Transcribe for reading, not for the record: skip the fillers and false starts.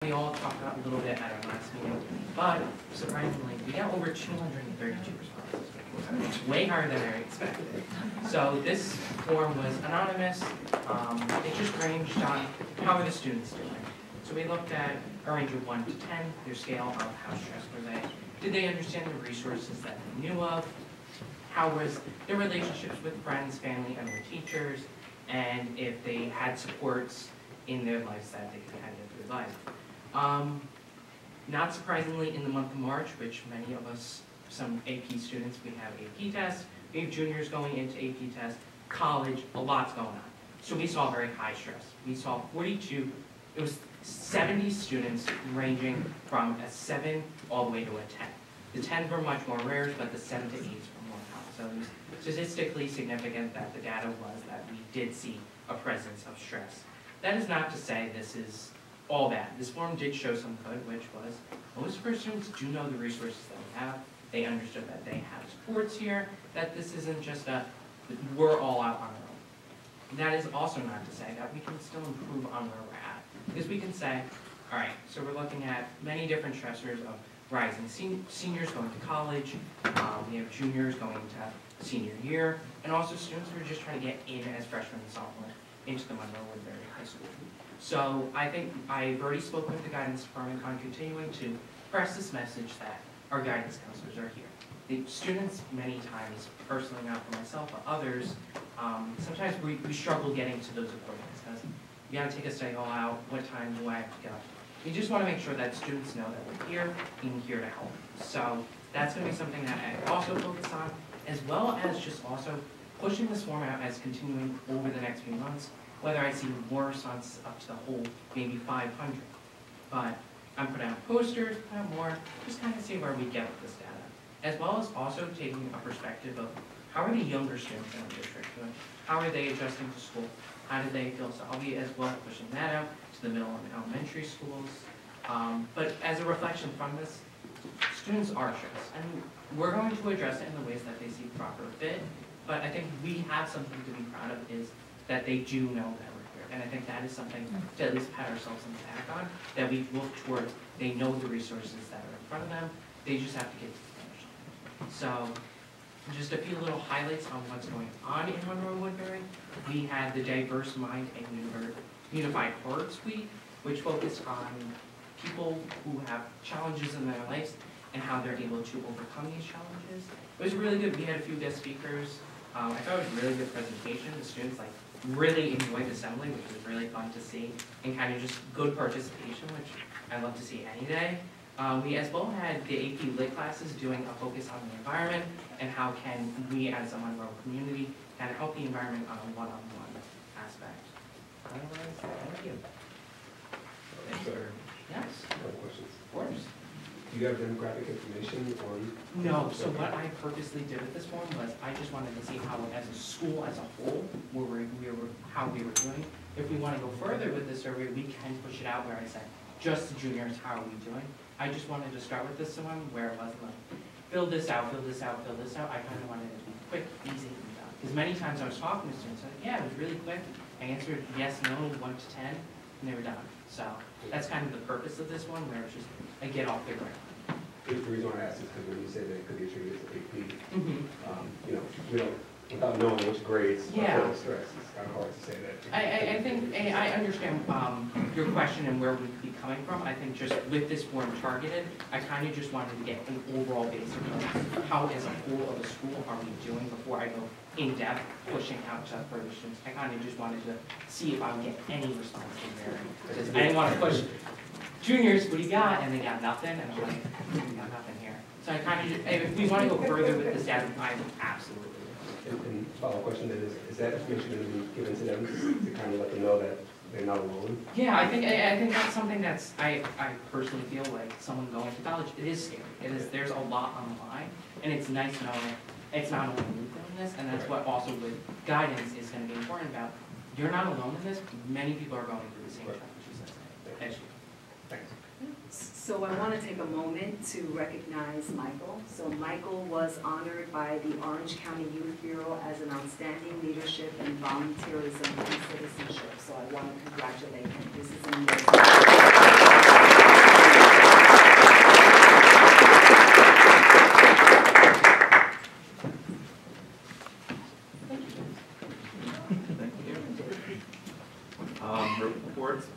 We all talked about a little bit at our last meeting, but surprisingly, we got over 232 responses, way higher than I expected. So this form was anonymous. It just ranged on how are the students doing. So we looked at a range of 1 to 10, their scale of how stressed were they. Did they understand the resources that they knew of? How was their relationships with friends, family, and with teachers? And if they had supports in their lives that they could handle through life. Not surprisingly, in the month of March, which many of us, some AP students, we have AP tests, we have juniors going into AP tests, college, a lot's going on. So we saw very high stress. We saw 42, it was 70 students ranging from a 7 all the way to a 10. The 10s were much more rare, but the 7 to 8s were more common. So it was statistically significant that the data was that we did see a presence of stress. That is not to say this is all bad. This form did show some good, which was most of our students do know the resources that we have. They understood that they have supports here, that this isn't just we're all out on our own. That is also not to say that we can still improve on where we're at. Because we can say, all right, so we're looking at many different stressors of rising seniors going to college, we have juniors going to senior year, and also students who are just trying to get in as freshmen and sophomores into the Monroe Woodbury High School. So I think I've already spoken with the guidance department on continuing to press this message that our guidance counselors are here. The students many times, personally not for myself, but others, sometimes we struggle getting to those appointments because you gotta take a study hall out, what time do I have to go? We just wanna make sure that students know that we're here and here to help. So that's gonna be something that I also focus on, as well as just also pushing this form out as continuing over the next few months, whether I see more responses up to the whole, maybe 500. But I'm putting out posters, put out more, just kind of see where we get with this data. As well as also taking a perspective of how are the younger students in the district doing? How are they adjusting to school? How do they feel? So I'll be as well pushing that out to the middle and elementary schools. But as a reflection from this, students are stressed. And we're going to address it in the ways that they see proper fit. But I think we have something to be proud of is that they do know that we're here. And I think that is something to at least pat ourselves on the back on, that we look towards, they know the resources that are in front of them, they just have to get to the finish line. So, just a few little highlights on what's going on in Monroe Woodbury. We had the Diverse Mind and Unified Hearts Week, which focused on people who have challenges in their lives and how they're able to overcome these challenges. It was really good. We had a few guest speakers. I thought it was a really good presentation. The students really enjoyed assembly, which was really fun to see, and kind of just good participation, which I love to see any day. We as well had the AP Lit classes doing a focus on the environment and how can we as a Monroe community kind of help the environment on a one-on-one aspect. Otherwise, thank you. Thank you. Yes? More questions? Of course. Do you have demographic information on? No, so what I purposely did with this form was I just wanted to see how, as a school as a whole, how we were doing. If we want to go further with this survey, we can push it out where I said, just the juniors, how are we doing? I just wanted to start with this one where it wasn't like, fill this out, fill this out, fill this out. I kind of wanted it to be quick, easy, and done. Because many times I was talking to students, like, yeah, it was really quick. I answered yes, no, 1 to 10, and they were done. So that's kind of the purpose of this one, where it's just, I get off the ground. The reason why I asked is because when you say that it could be attributed to AP, you know, we don't, without knowing which grades are stress, it's kind of hard to say that. I think, I understand your question and where we could be coming from. I think just with this form targeted, I kind of just wanted to get an overall basic of how as a whole of the school are we doing before I go in depth pushing out to further students. I kind of just wanted to see if I would get any response from there. Because I didn't want to push juniors, what do you got? And they got nothing, and I'm like, we got nothing here. So I kind of just, if we want to go further with this data, I absolutely. And follow-up question then is that information going to be given to them to kind of let them know that they're not alone? Yeah, I think that's something that's, I personally feel like someone going to college, it is scary. It is, there's a lot on the line, and it's nice knowing it's not only you doing this, and that's what also with guidance is going to be important about. You're not alone in this. Many people are going through the same challenges as you. Thanks. So I want to take a moment to recognize Michael. So Michael was honored by the Orange County Youth Bureau as an outstanding leadership in volunteerism and citizenship. So I want to congratulate him. This is amazing. you. Reports